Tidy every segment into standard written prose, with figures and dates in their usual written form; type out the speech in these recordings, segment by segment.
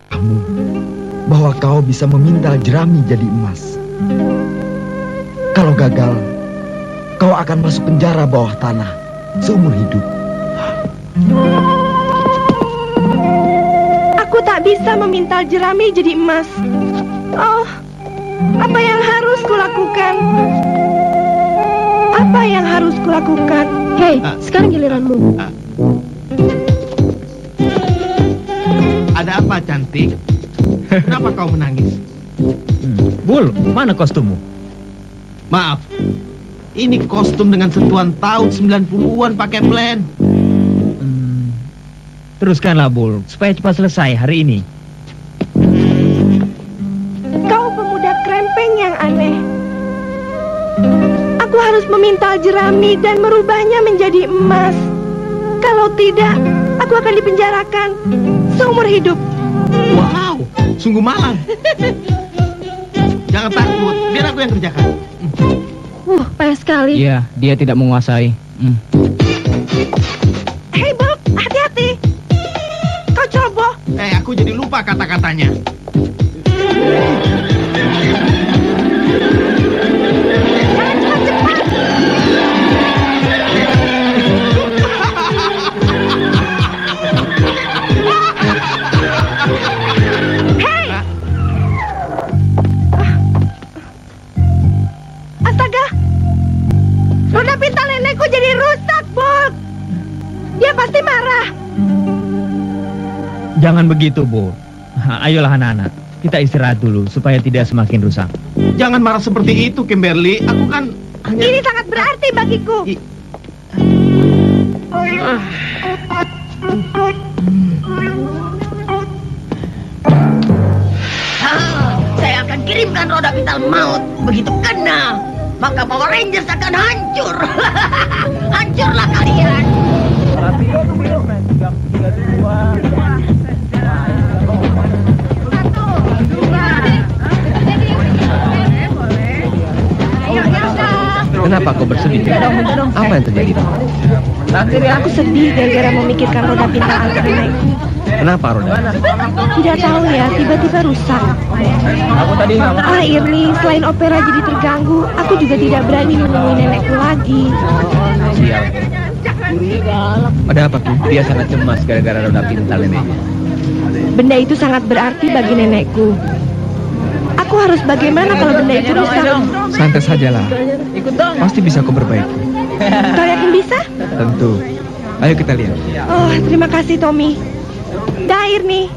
kamu bahwa kau bisa memintal jerami jadi emas. Kalau gagal, kau akan masuk penjara bawah tanah seumur hidup. Aku tak bisa memintal jerami jadi emas. Oh, apa yang harus kulakukan? Apa yang harus kulakukan? Hei, sekarang giliranmu. Ada apa, cantik? Kenapa kau menangis? Bul, mana kostummu? Maaf, ini kostum dengan sentuhan tahun 90-an pakai plan. Teruskanlah, Bul, supaya cepat selesai hari ini. Kau pemuda krempeng yang aneh. Aku harus memintal jerami dan merubahnya menjadi emas. Kalau tidak, aku akan dipenjarakan seumur hidup. Wow, sungguh malang. Jangan takut, biar aku yang kerjakan. Payah sekali. Iya, dia tidak menguasai. Hei, Bob, hati-hati. Kau ceroboh. Aku jadi lupa kata-katanya. Jangan cepat-cepat. Hei! Astaga! Roda pintar nenekku jadi rusak, Bob. Dia pasti marah. Jangan begitu, Bul. Ayolah anak-anak, kita istirahat dulu supaya tidak semakin rusak. Jangan marah seperti itu, Kimberly. Aku kan hanya... Ini sangat berarti bagiku. Saya akan kirimkan roda pintal maut. Begitu kena, maka Power Rangers akan hancur. Hancurlah kalian. Kenapa kau bersedih? Apa yang terjadi? Aku sedih gara-gara memikirkan roda pintar antik nenekku. Kenapa, Roda? Tidak tahu ya, tiba-tiba rusak. Irly, selain opera jadi terganggu, aku juga tidak berani menemui nenekku lagi. Sial. Ada apa, Ku? Dia sangat cemas gara-gara roda pintar neneknya. Benda itu sangat berarti bagi nenekku. Aku harus bagaimana kalau benda itu rusak? Santai sajalah. Pasti bisa kau perbaiki. Kau yakin bisa? Tentu. Ayo kita lihat. Oh, terima kasih, Tommy. Dair nih.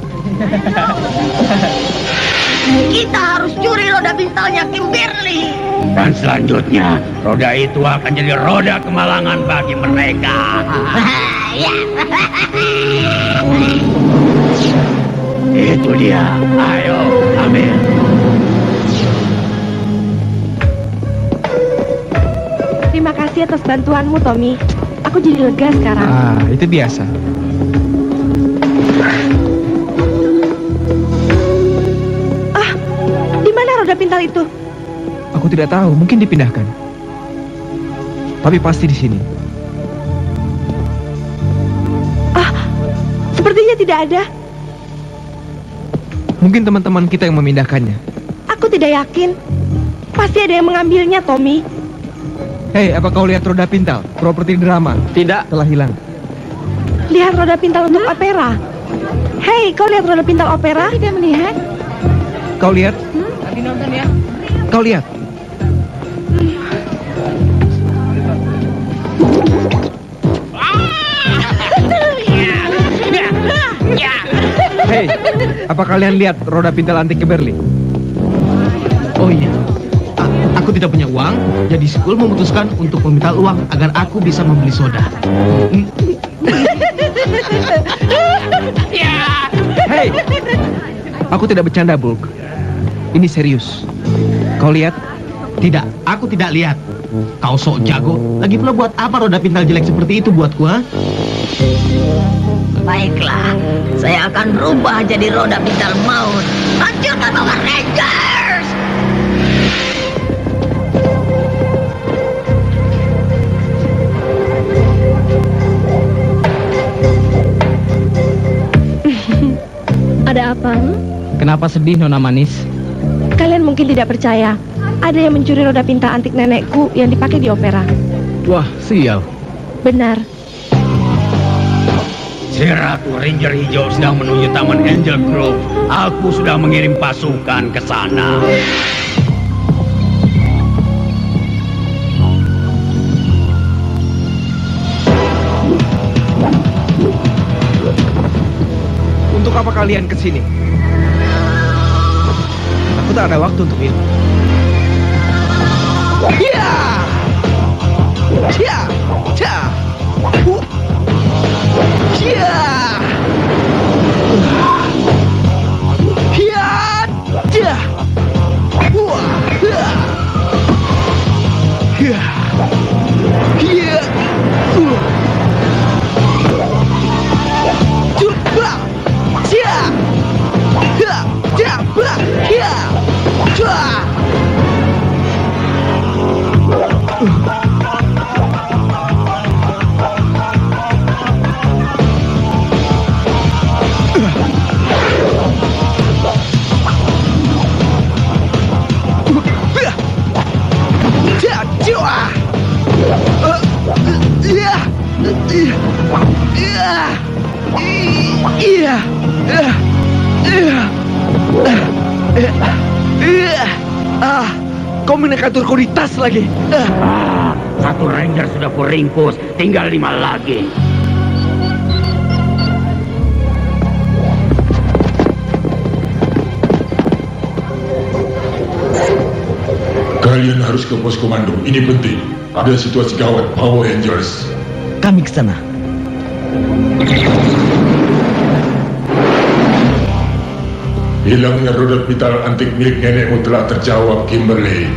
Kita harus curi roda pintalnya Kimberly. Dan selanjutnya, roda itu akan jadi roda kemalangan bagi mereka. Itu dia. Ayo, ambil. Terima kasih atas bantuanmu, Tommy. Aku jadi lega sekarang. Itu biasa. Di mana roda pintal itu? Aku tidak tahu, mungkin dipindahkan. Tapi pasti di sini. Sepertinya tidak ada. Mungkin teman-teman kita yang memindahkannya. Aku tidak yakin. Pasti ada yang mengambilnya, Tommy. Hei, apa kau lihat roda pintal? Properti drama. Tidak. Telah hilang. Lihat roda pintal untuk opera. Hei, kau lihat roda pintal opera? Tidak melihat. Kau lihat? Tadi nonton ya. Kau lihat? Hei, apa kalian lihat roda pintal antik Kimberly? Oh iya, aku tidak punya uang, jadi school memutuskan untuk meminta uang agar aku bisa membeli soda. Hei, aku tidak bercanda, Bulk. Ini serius. Kau lihat? Tidak, aku tidak lihat. Kau sok jago. Lagi pula buat apa roda pintal jelek seperti itu buatku, ha? Baiklah, saya akan berubah jadi roda pintal maut. Hancurkan Power Rangers! Ada apa? Kenapa sedih, Nona Manis? Kalian mungkin tidak percaya. Ada yang mencuri roda pintar antik nenekku yang dipakai di opera. Wah, sial. Benar. Si Ratu Ranger Hijau sedang menuju Taman Angel Grove. Aku sudah mengirim pasukan ke sana. Untuk apa kalian ke sini? Aku tak ada waktu untuk itu. Ya! Ya! Ya! Ya! Ya! Ya! Wah! Ya! Ya! Ya! Coba! Ya! Ya! Coba! Ya! Coba! Kau menekan turko di tas lagi. Satu ranger sudah kuringkus, tinggal 5 lagi. Kalian harus ke pos komando. Ini penting. Ada situasi gawat Power Rangers. Kami ke sana. Hilangnya roda vital antik milik nenekmu telah terjawab, Kimberly.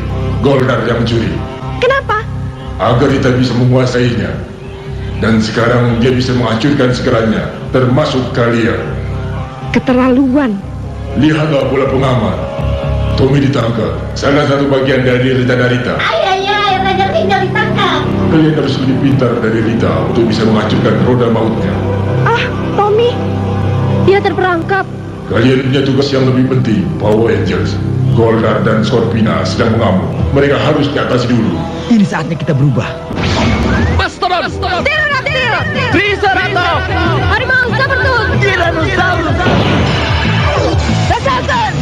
Goldar yang mencuri. Kenapa? Agar kita bisa menguasainya. Dan sekarang dia bisa menghancurkan segalanya, termasuk kalian. Keterlaluan. Lihatlah bola pengaman. Tommy ditangkap. Salah satu bagian dari rencana Rita. Ayah, Ranger Hijau ditangkap. Kalian harus lebih pintar dari Rita untuk bisa menghancurkan roda mautnya. Ah, Tommy. Dia terperangkap. Kalian punya tugas yang lebih penting, Power Rangers. Goldar dan Scorpina sedang mengamuk. Mereka harus diatasi dulu. Ini saatnya kita berubah. Mastodon! Triceratops! Harimau Sabertooth. Tyrannosaurus! Rasakan!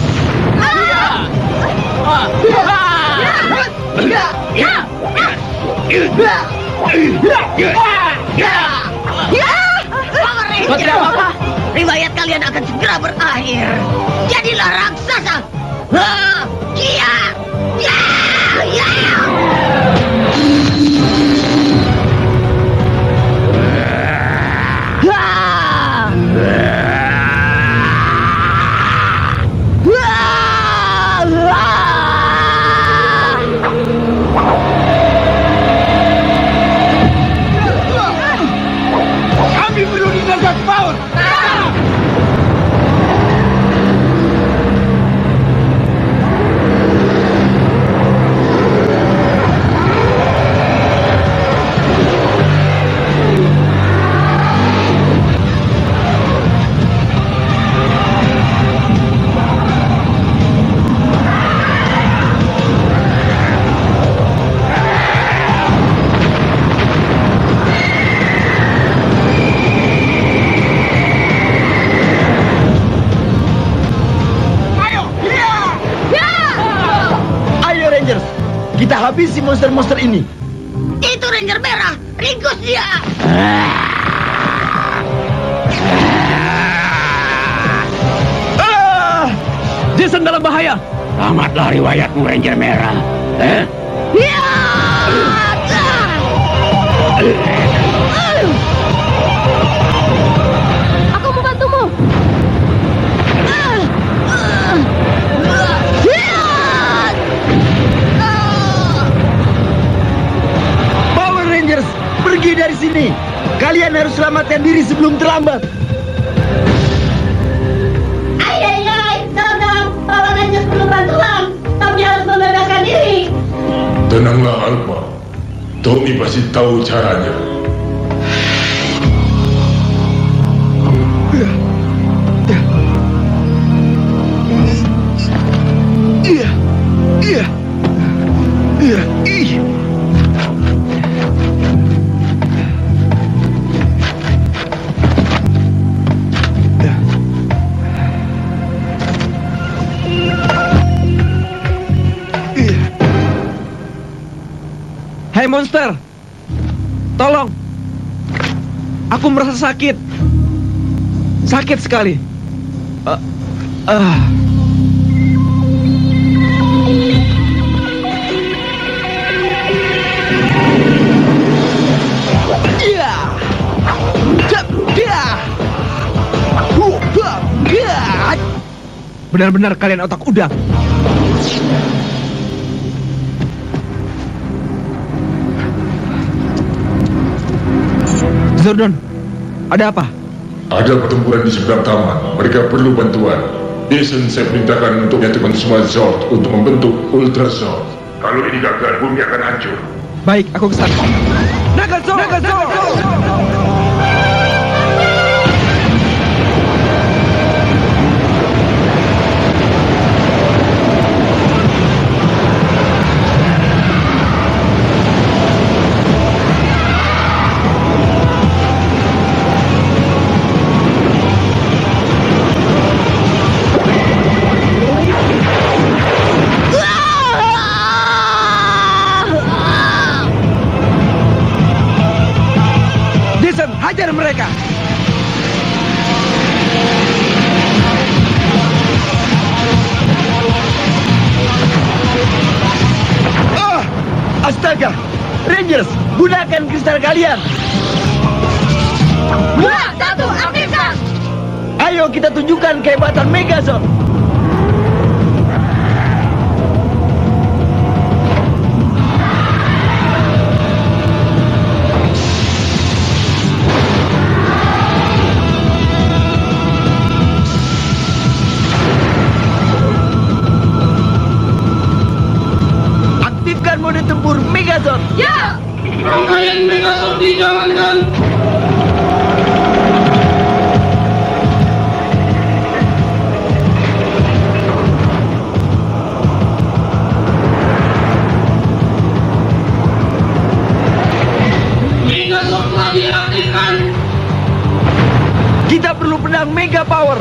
Kau tidak apa-apa. Riwayat kalian akan segera berakhir. Jadilah raksasa. Kia! Ya! Ya! Kami perlu dinagat maut! Ayo Rangers, kita habisi monster-monster ini. Itu Ranger Merah. Ringkus dia. Jason dalam bahaya! Tamatlah riwayatmu, Ranger Merah. Ya! Aku membantumu. Power Rangers, pergi dari sini. Kalian harus selamatkan diri sebelum terlambat. Ayah, tolong. Power Rangers perlu bantuan. Tommy harus membebaskan diri. Tenanglah Alpha. Tommy pasti tahu caranya. Hai monster, tolong. Aku merasa sakit. Sakit sekali. Benar-benar kalian otak udang. Zordon, ada apa? Ada pertempuran di seberang taman. Mereka perlu bantuan. Jason, saya perintahkan untuk menyatukan semua Zord untuk membentuk Ultra Zord. Kalau ini gagal, bumi akan hancur. Baik, aku kesana. Naga Zord! Naga Zord! Hajar mereka! Astaga! Rangers, gunakan kristal kalian! 2, 1, aktifkan! Ayo kita tunjukkan kehebatan Megazord! Mode tempur Megazord. Ya! Rangkaian Megazord dijalankan. Megazord telah diaktifkan. Kita perlu pedang Mega Power.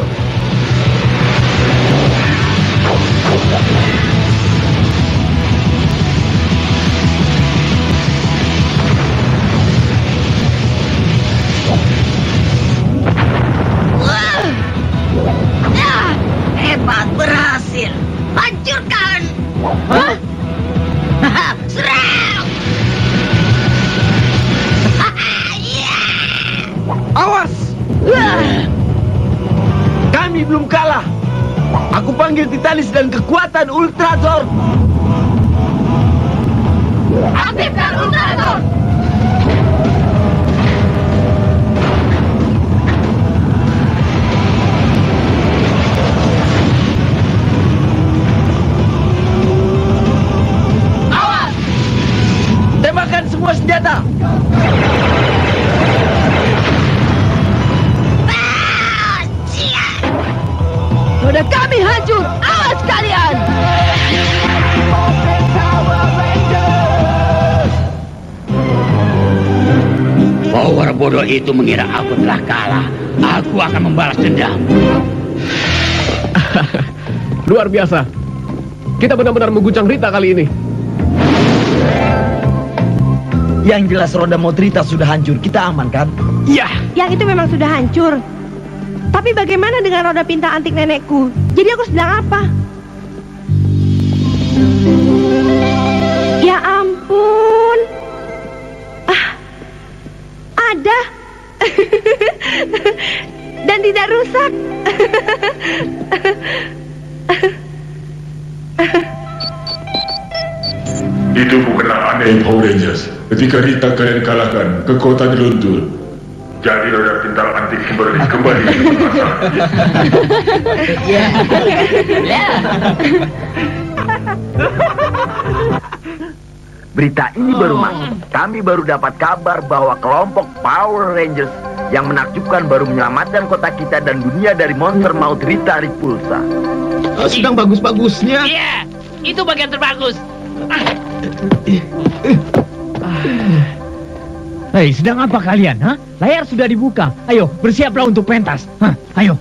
Hebat, berhasil. Hancurkan. Hah? Serang. Awas! Kami belum kalah. Aku panggil Titanis dan kekuatan Ultra Zord. Aktifkan Ultra Zord! Tembakan semua senjata. Roda kami hancur! Awas kalian! Power bodoh itu mengira aku telah kalah. Aku akan membalas dendam. Luar biasa. Kita benar-benar mengguncang Rita kali ini. Yang jelas roda Motrita sudah hancur. Kita aman kan? Iya. Yang itu memang sudah hancur. Tapi bagaimana dengan roda pinta antik nenekku? Jadi aku sedang apa? Ya ampun. Ada. Dan tidak rusak. Itu bukanlah aneh, Power Rangers. Ketika Rita kalian kalahkan, kekuatan luntur. Jadi roda pintar antik kembali ke pasar. Berita ini baru masuk. Kami baru dapat kabar bahwa kelompok Power Rangers yang menakjubkan baru menyelamatkan kota kita dan dunia dari monster maut Rita Repulsa. Sedang bagus-bagusnya. Iya, itu bagian terbagus. Hei, sedang apa kalian, ha? Layar sudah dibuka. Ayo, bersiaplah untuk pentas. Hah, ayo.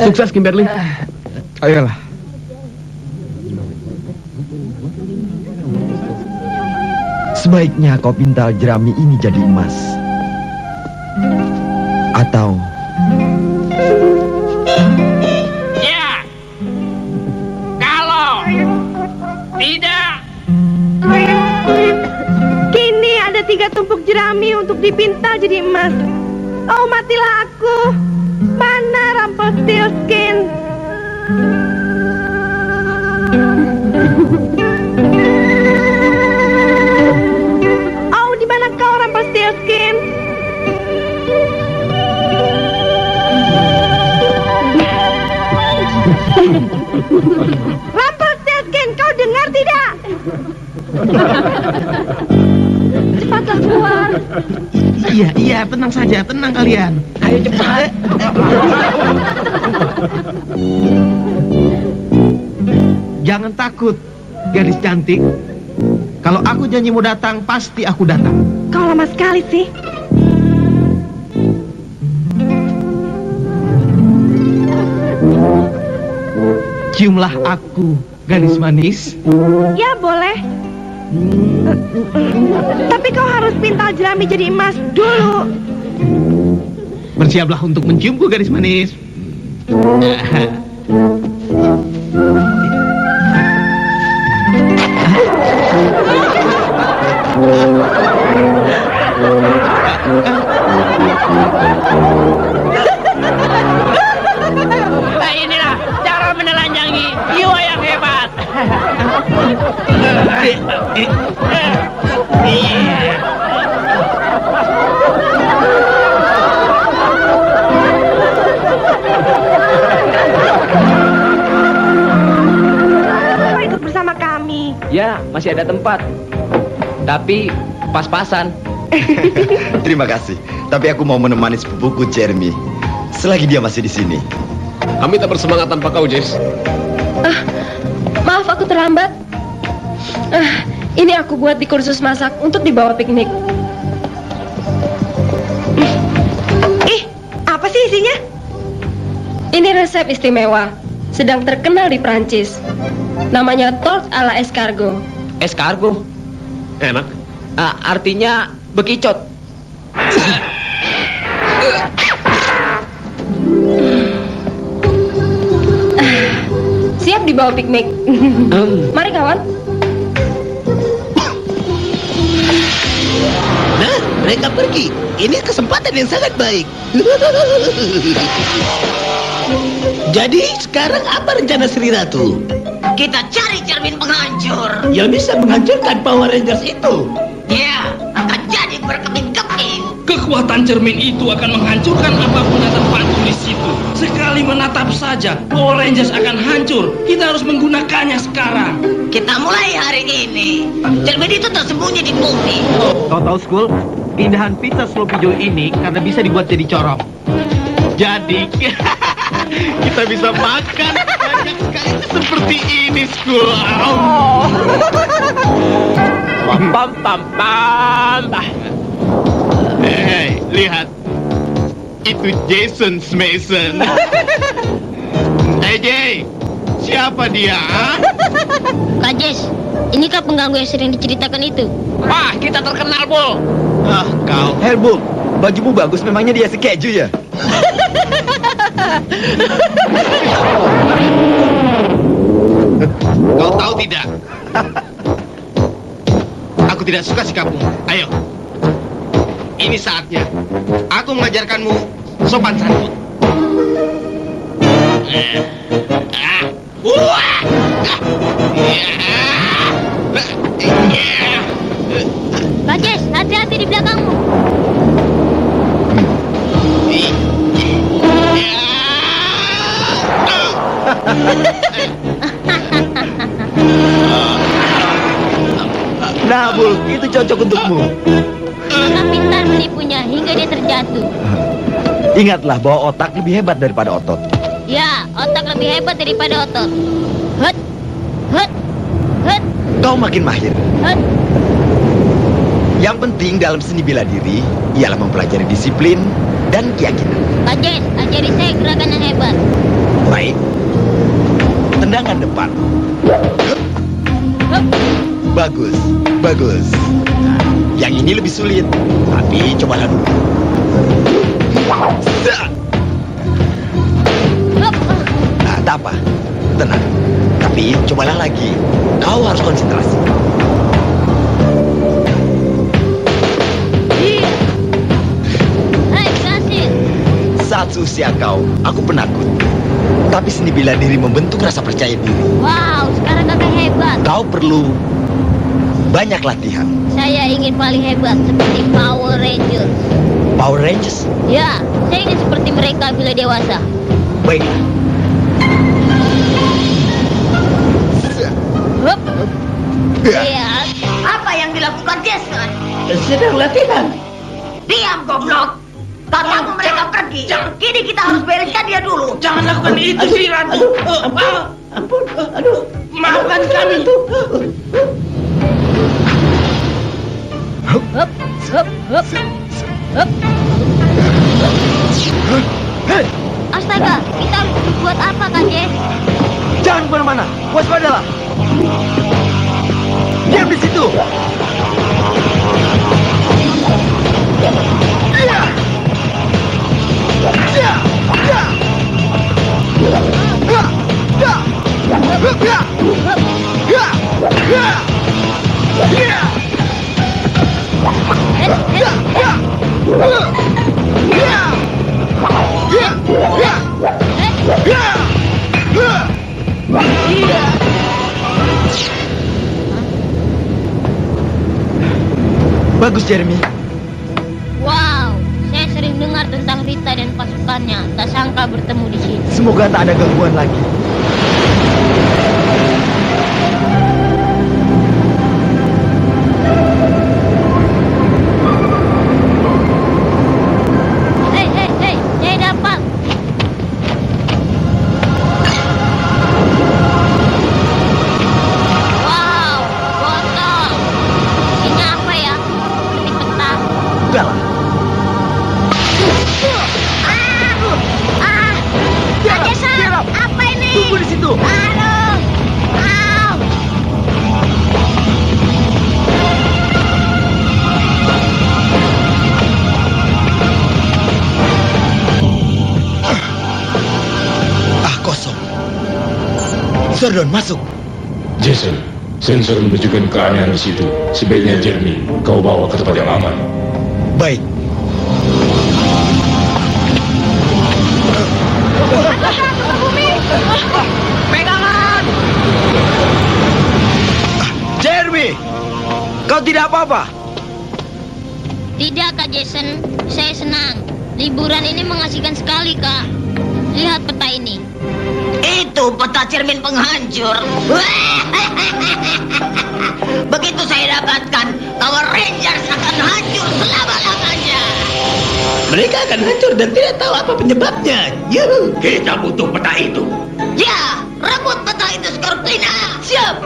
Sukses, Kimberly. Ayolah. Sebaiknya kau pintal jerami ini jadi emas. Atau Ya. Kalau tidak, Kini ada 3 tumpuk jerami untuk dipintal jadi emas. Oh, matilah aku. Mana Rumpelstiltskin? Oh, di mana kau, Rumpelstiltskin? Rumpelstiltskin, kau dengar tidak? Cepatlah keluar. Iya, tenang saja, tenang kalian. Ayo cepat. Jangan takut, gadis cantik. Kalau aku janji mau datang, pasti aku datang. Kau lama sekali sih. Ciumlah aku, gadis manis. Ya, boleh. Tapi kau harus pintal jerami jadi emas dulu. Bersiaplah untuk menciumku, gadis manis. nah inilah cara menelanjangi jiwa yang hebat. Kau ikut bersama kami. Ya, masih ada tempat. Tapi pas-pasan. terima kasih. Tapi aku mau menemani sepupuku Jeremy selagi dia masih di sini. Kami tak bersemangat tanpa kau, Jess. Maaf aku terlambat. Ini aku buat di kursus masak untuk dibawa piknik. Ih, apa sih isinya? Ini resep istimewa, sedang terkenal di Prancis. Namanya tort ala escargot. Escargot. Enak. Artinya bekicot. Siap dibawa piknik. Mari kawan. Nah, mereka pergi. Ini kesempatan yang sangat baik. Jadi, sekarang apa rencana Sri Ratu? Kita cari cermin penghancur. Yang bisa menghancurkan Power Rangers itu. Ya, akan jadi berkeping-keping. Kekuatan cermin itu akan menghancurkan apapun yang terpancung di situ. Sekali menatap saja, Power Rangers akan hancur. Kita harus menggunakannya sekarang. Kita mulai hari ini. Cermin itu tersembunyi di bumi. Kau tahu, School? Keindahan pizza sloppy joe ini karena bisa dibuat jadi corok. Jadi, kita bisa makan banyak sekali seperti ini, School. Pam pam pam. Hei, lihat. Itu Jason Mason. Hey, Jay. Siapa dia? Kak Jess, inikah pengganggu yang sering diceritakan itu? Wah, kita terkenal, Bul. Kau Herbul, bajumu bagus, memangnya dia si keju ya? Kau tahu tidak? Aku tidak suka sikapmu. Ayo. Ini saatnya. Aku mengajarkanmu sopan santun. Kak Jess, hati-hati di belakangmu. Nah, Bul, itu cocok untukmu. Kakak pintar menipunya hingga dia terjatuh. Ingatlah bahwa otak lebih hebat daripada otot. Ya, otak lebih hebat daripada otot. Hut, hut, hut, Kau makin mahir. hut. Yang penting dalam seni bela diri ialah mempelajari disiplin dan keyakinan. Kak Jess, ajari saya gerakan yang hebat. Baik. Tendangan depan. Hup. Bagus, bagus. Nah, Yang ini lebih sulit. Tapi cobalah dulu. Nah, tak apa. Tenang. Tapi cobalah lagi. Kau harus konsentrasi. Hai, berhasil. Saat seusia kau, aku penakut. Tapi seni bela diri membentuk rasa percaya diri. Wow, sekarang kakak hebat. Kau perlu banyak latihan. Saya ingin paling hebat seperti Power Rangers. Power Rangers? Ya, saya ingin seperti mereka bila dewasa. Baik. Hup. Ya. Lihat. Apa yang dilakukan Jason? Sedang latihan. Diam, goblok. Katamu mereka pergi. Kini kita harus bereskan dia dulu. Jangan lakukan itu, Sri Ratu. Ampun, aduh. Maafkan kami. Hup, hup, hup, hup. Astaga, kita harus buat apa, Kak Jess? Jangan kemana-mana. Waspadalah. Diam di situ. Bagus, Jeremy. Wow, saya sering dengar tentang Rita dan pasukannya. Tak sangka bertemu di sini. Semoga tak ada gangguan lagi. Hei, hei, hei, saya dapat. Wow, botol. Ini apa ya? Seperti peta. Udahlah. Jason, apa ini? Tunggu di situ. Aduh. Au. Kosong. Sordon, masuk. Jason, sensor menunjukkan keanehan di situ. Sebaiknya Jeremy, kau bawa ke tempat yang aman. Baik. Pegangan. Jeremy, kau tidak apa-apa. Tidak, Kak Jason. Saya senang. Liburan ini mengasihkan sekali, Kak. Lihat peta ini. Itu peta cermin penghancur. Begitu saya dapatkan, Power Rangers akan hancur selama-lamanya. Mereka akan hancur dan tidak tahu apa penyebabnya. Yuh, kita butuh peta itu. Ya, rebut peta itu, Scorpina. Siap.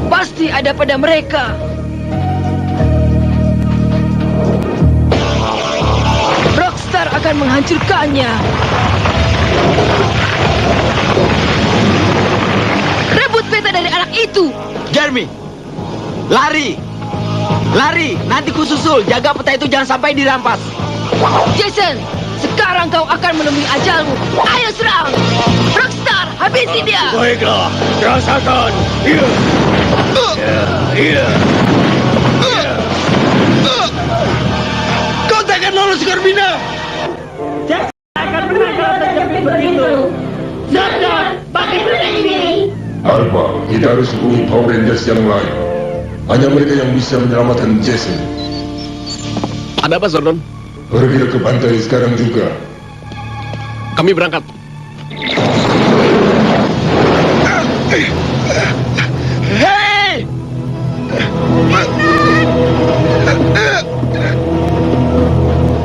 Pasti ada pada mereka. Rockstar akan menghancurkannya. Rebut peta dari anak itu. Jeremy, lari. Lari, nanti ku susul. Jaga peta itu jangan sampai dirampas. Jason, sekarang kau akan menemui ajalmu. Ayo serang. Rockstar, habisi dia. Baiklah, rasakan. Iya. Iya. Kau tak akan lolos, Scorpina. Alpha, kita harus hubungi Power Rangers yang lain. Hanya mereka yang bisa menyelamatkan Jason. Ada apa, Zordon? Pergi ke pantai sekarang juga. Kami berangkat. Hei!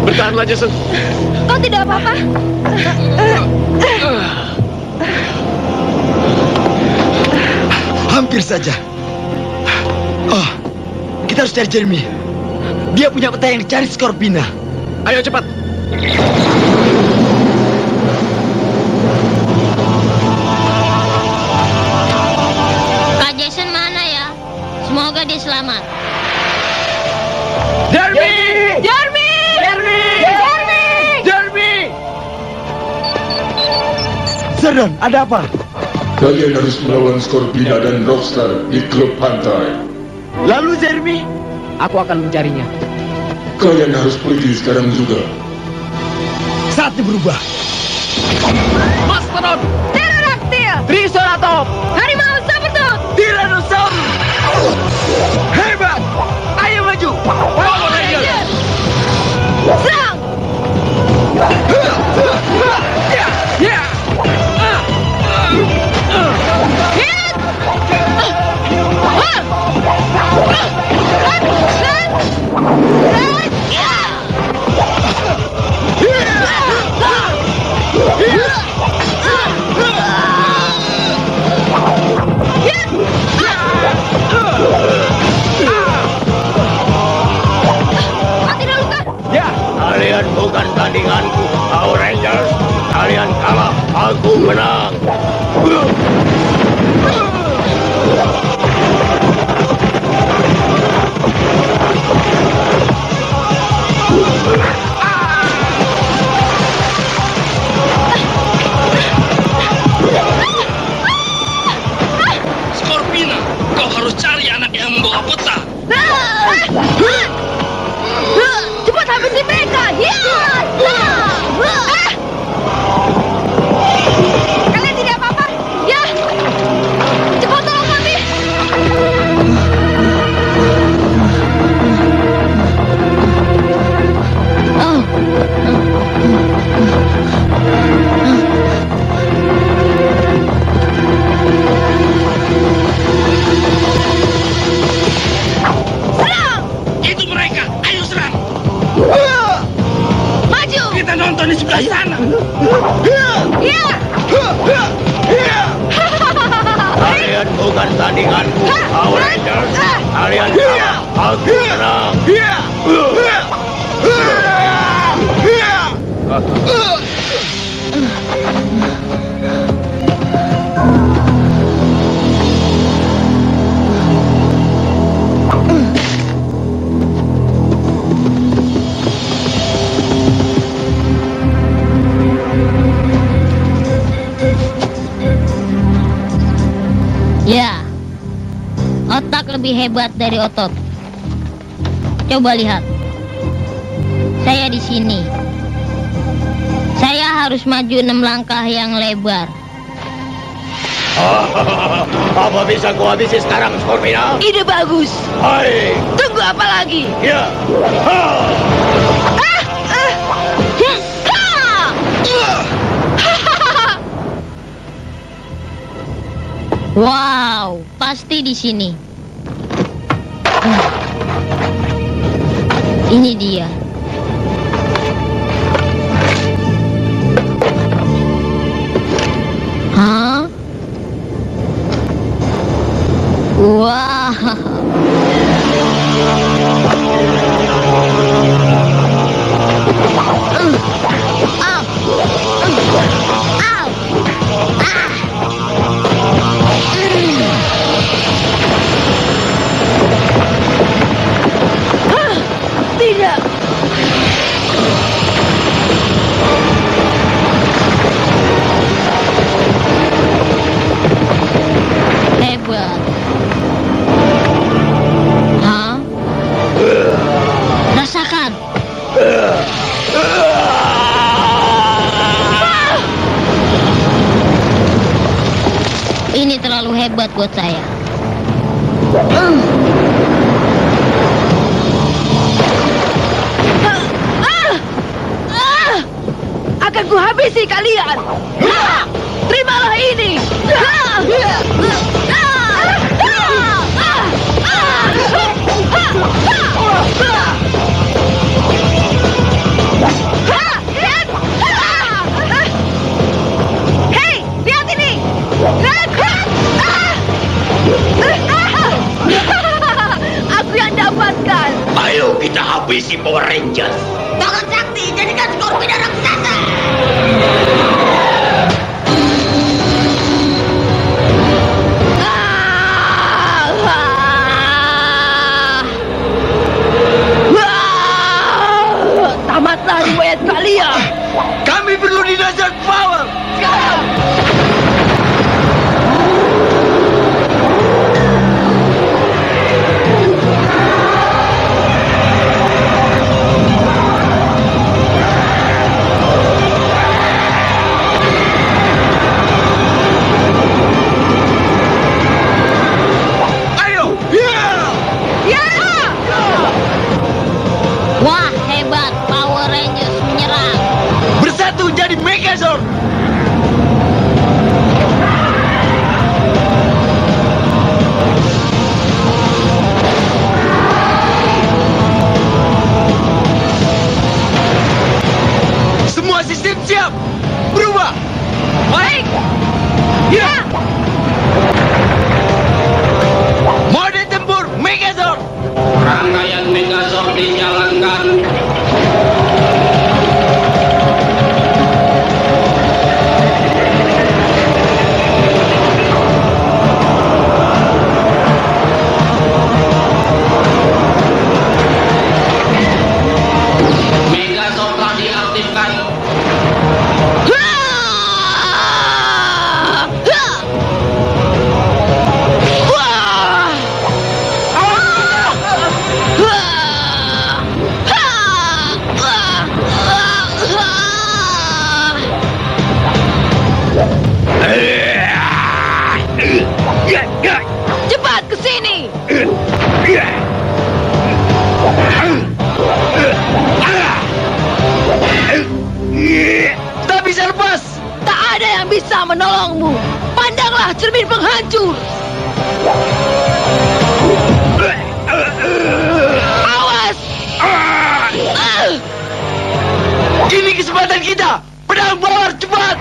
Bertahanlah, Jason. Kau tidak apa-apa? Hampir saja. Oh, kita harus cari Jeremy. Dia punya peta yang dicari Scorpina. Ayo cepat. Semoga dia selamat. Jeremy! Jeremy! Jeremy! Jeremy! Jeremy! Zordon, ada apa? Kalian harus melawan Scorpina dan Rockstar di klub pantai. Lalu Jeremy, aku akan mencarinya. Kalian harus pergi sekarang juga. Saatnya berubah. Mastodon! Pterodactyl! Triceratops! Harimau Sabertooth! Tyrannosaurus! Hebat! Ayo maju! Power Rangers! Serang! Ya! Hit! Mati dulu kan? Ya, Kalian bukan tandinganku, Power Rangers. Kalian kalah, aku menang. Scorpina, kau harus cari anak yang membawa peta. Cepat habisi mereka! Kalian tidak apa-apa? Ya! Cepat tolong kami! Serang! Itu mereka, ayo serang. Maju! Kita nonton di sebelah sana. Ya! Kalian bukan tandinganku, Power Rangers. Kalian kalah, aku menang. Ya, otak lebih hebat dari otot. Coba lihat, saya di sini. Saya harus maju 6 langkah yang lebar. Apa bisa kau habisi sekarang, Scorpina? Ide bagus. Hai, Tunggu apa lagi? ya. Wow, pasti di sini. Ini dia. Hah? Wah. Tidak. Hebat. Hah? Rasakan. Ini terlalu hebat buat saya. Akan kuhabisi kalian. Terimalah ini. Hei, lihat ini. Aku yang dapatkan. Ayo kita habisi Power Rangers. Tolong sakti, jadikan Scorpina raksasa. Cepat ke sini. Tak bisa lepas. Tak ada yang bisa menolongmu. Pandanglah cermin penghancur. Awas! Ini kesempatan kita. Pedang bawar cepat.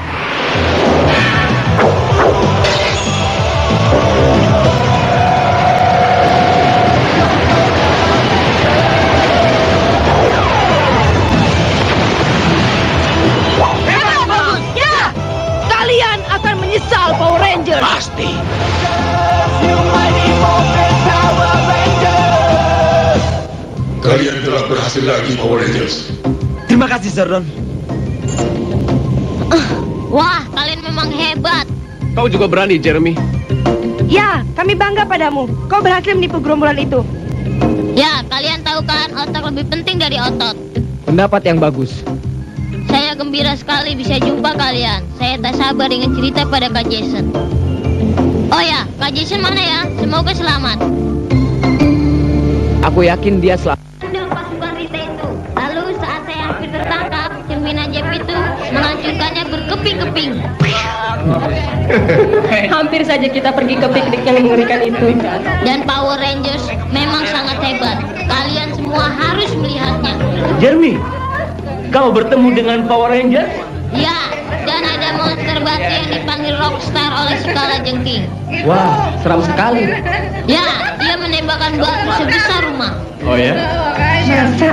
Ya! Kalian akan menyesal, Power Rangers. Pasti. Kalian telah berhasil lagi, Power Rangers. Terima kasih, Zordon. Wah, kalian memang hebat. Kau juga berani, Jeremy. Ya, kami bangga padamu. Kau berhasil menipu gerombolan itu. Ya, kalian tahu kan otak lebih penting dari otot. Pendapat yang bagus. Saya gembira sekali bisa jumpa kalian. Saya tak sabar ingin cerita pada Kak Jason. Oh ya, Kak Jason mana ya? Semoga selamat. Aku yakin dia selamat. Dalam pasukan Rita itu. Lalu saat saya hampir tertangkap, cermin ajaib itu menghancurkannya berkeping-keping. Hampir saja kita pergi ke piknik yang mengerikan itu. Dan Power Rangers memang sangat hebat. Kalian semua harus melihatnya. Jeremy, kau bertemu dengan Power Ranger? Ya, dan ada monster batu yang dipanggil Rockstar oleh si Kalajengking. Wah, seram sekali. Ya, dia menembakkan batu sebesar rumah. Oh ya? Masa?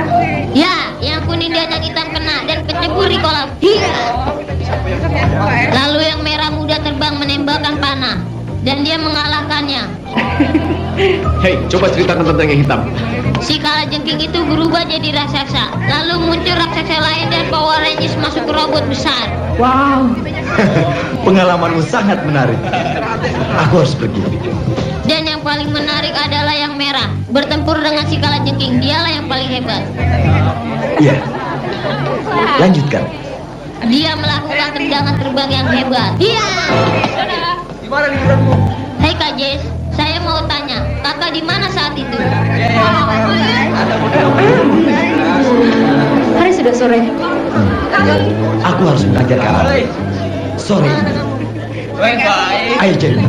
Ya, yang kuning dan yang hitam kena dan kecebur di kolam. Lalu yang merah muda terbang menembakkan panah dan dia mengalahkannya. Hei, coba ceritakan tentang yang hitam. Si Kalajengking itu berubah jadi raksasa. Lalu muncul raksasa lain dan Power Rangers masuk ke robot besar. Wow. Pengalamanmu sangat menarik. Aku harus pergi. Dan yang paling menarik adalah yang merah. Bertempur dengan si Kalajengking, dialah yang paling hebat. Iya. Lanjutkan. Dia melakukan tendangan terbang yang hebat. Iya. Di mana liburanmu? Hai Kak Jess, saya mau tanya, kakak di mana saat itu? Hari sudah sore. Aku harus mengajarkan. Sore ini. Ayo, Jeremy.